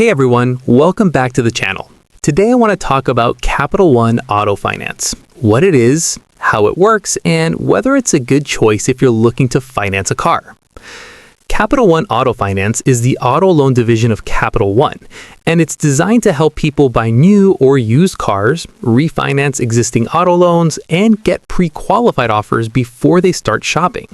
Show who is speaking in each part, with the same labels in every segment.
Speaker 1: Hey everyone, welcome back to the channel. Today I want to talk about Capital One Auto Finance, what it is, how it works, and whether it's a good choice if you're looking to finance a car. Capital One Auto Finance is the auto loan division of Capital One, and it's designed to help people buy new or used cars, refinance existing auto loans, and get pre-qualified offers before they start shopping.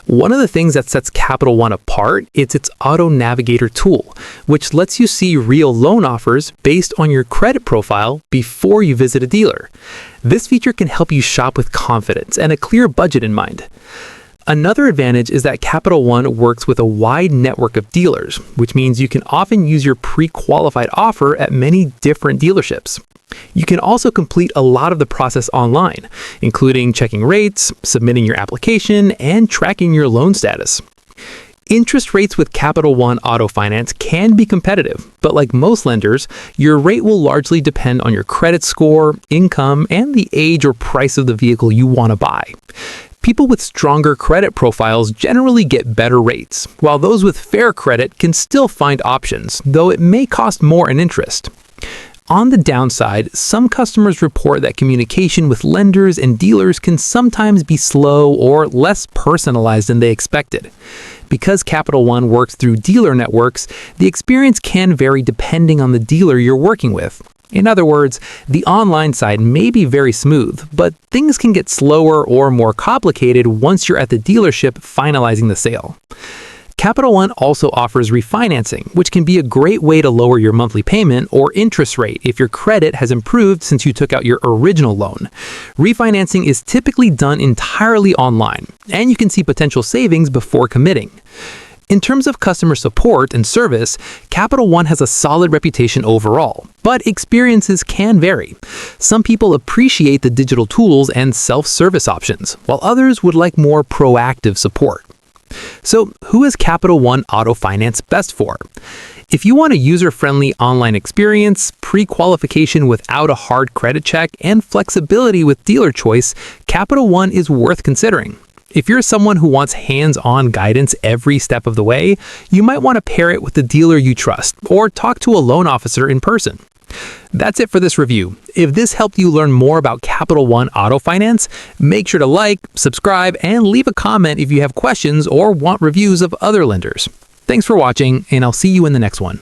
Speaker 1: One of the things that sets Capital One apart is its Auto Navigator tool, which lets you see real loan offers based on your credit profile before you visit a dealer. This feature can help you shop with confidence and a clear budget in mind. Another advantage is that Capital One works with a wide network of dealers, which means you can often use your pre-qualified offer at many different dealerships. You can also complete a lot of the process online, including checking rates, submitting your application, and tracking your loan status. Interest rates with Capital One Auto Finance can be competitive, but like most lenders, your rate will largely depend on your credit score, income, and the age or price of the vehicle you want to buy. People with stronger credit profiles generally get better rates, while those with fair credit can still find options, though it may cost more in interest. On the downside, some customers report that communication with lenders and dealers can sometimes be slow or less personalized than they expected. Because Capital One works through dealer networks, the experience can vary depending on the dealer you're working with. In other words, the online side may be very smooth, but things can get slower or more complicated once you're at the dealership finalizing the sale. Capital One also offers refinancing, which can be a great way to lower your monthly payment or interest rate if your credit has improved since you took out your original loan. Refinancing is typically done entirely online, and you can see potential savings before committing. In terms of customer support and service, Capital One has a solid reputation overall, but experiences can vary. Some people appreciate the digital tools and self-service options, while others would like more proactive support. So, who is Capital One Auto Finance best for? If you want a user-friendly online experience, pre-qualification without a hard credit check, and flexibility with dealer choice, Capital One is worth considering. If you're someone who wants hands-on guidance every step of the way, you might want to pair it with the dealer you trust or talk to a loan officer in person. That's it for this review. If this helped you learn more about Capital One Auto Finance, make sure to like, subscribe, and leave a comment if you have questions or want reviews of other lenders. Thanks for watching, and I'll see you in the next one.